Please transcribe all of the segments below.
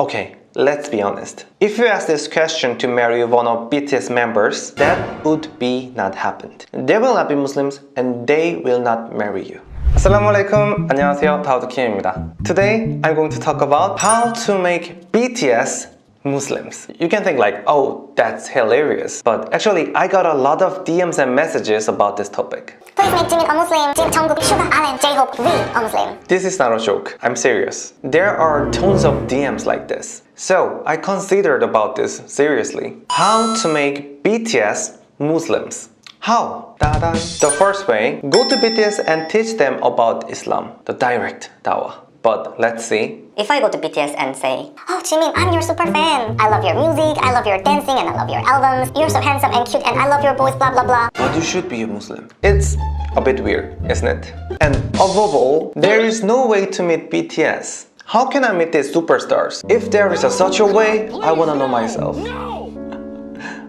Okay, let's be honest. If you ask this question to marry one of BTS members, that would be not happened. They will not be Muslims and they will not marry you. Assalamualaikum. 안녕하세요. 다우드킴입니다. Today, I'm going to talk about how to make BTS Muslims. You can think like, oh, that's hilarious. But actually, I got a lot of DMs and messages about this topic. Please make Jimin a Muslim, Jungkook, Suga, Allen, J-Hope, V a Muslim. This is not a joke. I'm serious. There are tons of DMs like this. So, I considered about this seriously. How to make BTS Muslims. How? Da-da. The first way, go to BTS and teach them about Islam. The direct dawah. But let's see. If I go to BTS and say, oh Jimin, I'm your super fan. I love your music, I love your dancing, and I love your albums. You're so handsome and cute, and I love your voice, blah blah blah. But you should be a Muslim. It's a bit weird, isn't it? And above all, there is no way to meet BTS. How can I meet these superstars? If there is such a way, I wanna know myself.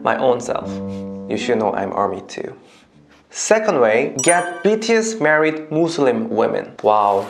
My own self. You should know I'm army too. Second way, get BTS married Muslim women. Wow.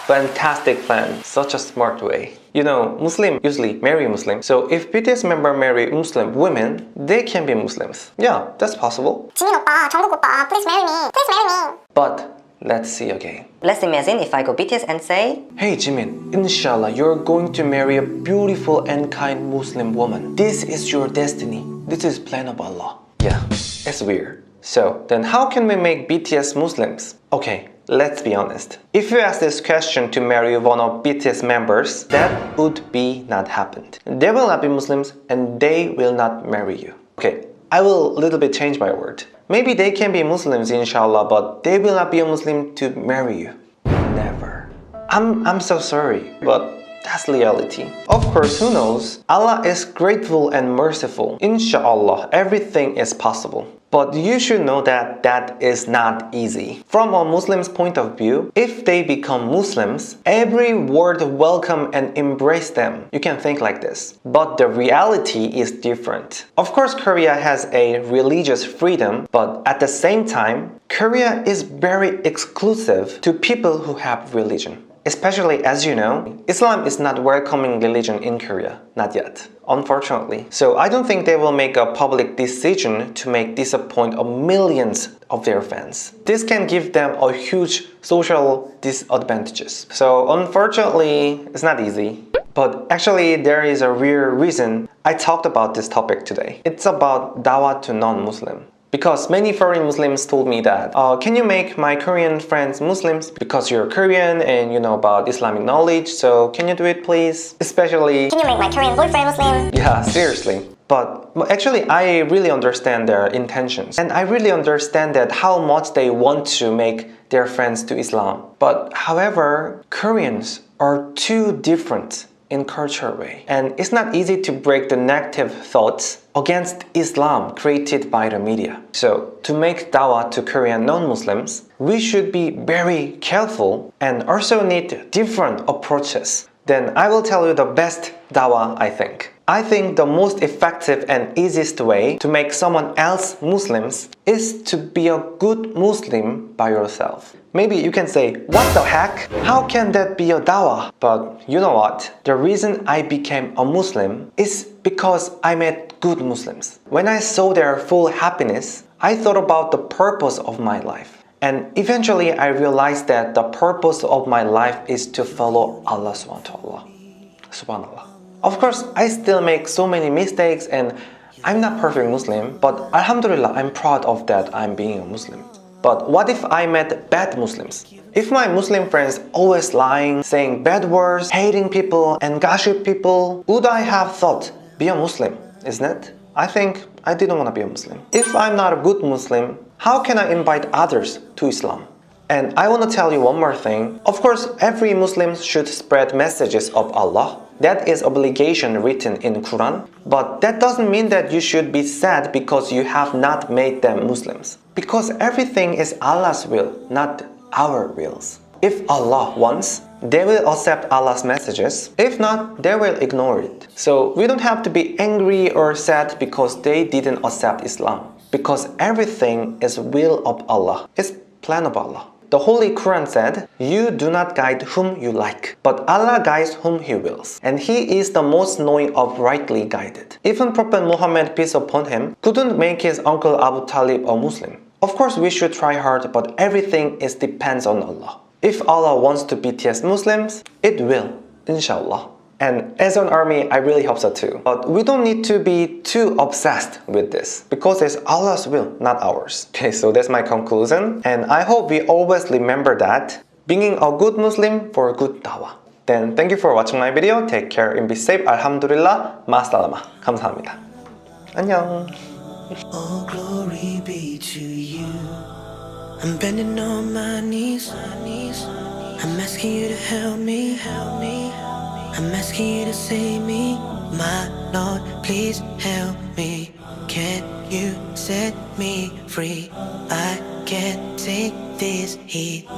Fantastic plan, such a smart way. You know, Muslim usually marry Muslim, so if BTS member marry Muslim women, they can be Muslims. Yeah, that's possible. Jimin oppa, Jungkook oppa, please marry me. Please marry me. But let's see again. Let's imagine if I go BTS and say, hey Jimin, inshallah you're going to marry a beautiful and kind Muslim woman. This is your destiny. This is plan of Allah. Yeah, it's weird. So, then how can we make BTS Muslims? Okay, let's be honest. If you ask this question to marry one of BTS members, that would be not happened. They will not be Muslims and they will not marry you. Okay, I will a little bit change my word. Maybe they can be Muslims inshallah, but they will not be a Muslim to marry you. Never. I'm so sorry, but that's reality. Of course, who knows? Allah is grateful and merciful. Inshallah, everything is possible. But you should know that that is not easy. From a Muslim's point of view, if they become Muslims, every word welcome and embrace them. You can think like this. But the reality is different. Of course, Korea has a religious freedom, but at the same time, Korea is very exclusive to people who have religion. Especially, as you know, Islam is not welcoming religion in Korea, not yet, unfortunately. So I don't think they will make a public decision to make disappoint of millions of their fans. This can give them a huge social disadvantages. So unfortunately, it's not easy. But actually, there is a real reason I talked about this topic today. It's about dawah to non-Muslim. Because many foreign Muslims told me that, can you make my Korean friends Muslims? Because you're Korean and you know about Islamic knowledge, so can you do it please? Especially, can you make my Korean boyfriend Muslim? Yeah, seriously. But actually, I really understand their intentions. And I really understand that how much they want to make their friends to Islam. But however, Koreans are too different in cultural way. And it's not easy to break the negative thoughts against Islam created by the media. So, to make dawah to Korean non-Muslims, we should be very careful and also need different approaches. Then I will tell you the best dawah I think. I think the most effective and easiest way to make someone else Muslims is to be a good Muslim by yourself. Maybe you can say, what the heck? How can that be a dawah? But you know what? The reason I became a Muslim is because I met good Muslims. When I saw their full happiness, I thought about the purpose of my life. And eventually I realized that the purpose of my life is to follow Allah subhanallah. Of course, I still make so many mistakes and I'm not perfect Muslim, but alhamdulillah, I'm proud of that I'm being a Muslim. But what if I met bad Muslims? If my Muslim friends always lying, saying bad words, hating people and gossip people, would I have thought, be a Muslim, isn't it? I think I didn't want to be a Muslim. If I'm not a good Muslim, how can I invite others to Islam? And I want to tell you one more thing. Of course, every Muslim should spread messages of Allah. That is obligation written in Quran. But that doesn't mean that you should be sad because you have not made them Muslims. Because everything is Allah's will, not our wills. If Allah wants, they will accept Allah's messages. If not, they will ignore it. So we don't have to be angry or sad because they didn't accept Islam. Because everything is will of Allah. It's plan of Allah. The Holy Quran said, "You do not guide whom you like, but Allah guides whom He wills, and He is the most knowing of rightly guided." Even Prophet Muhammad, peace upon him, couldn't make his uncle Abu Talib a Muslim. Of course, we should try hard, but everything depends on Allah. If Allah wants to BTS Muslims, it will, inshallah. And as an army, I really hope so too. But we don't need to be too obsessed with this, because it's Allah's will, not ours. Okay, so that's my conclusion. And I hope we always remember that being a good Muslim for a good dawah. Then thank you for watching my video. Take care and be safe. Alhamdulillah. Masalama. 감사합니다. 안녕. All glory be to you. I'm bending on my knees. I'm asking you to help me. I'm asking you to save me. My Lord, please help me. Can you set me free? I can't take this heat.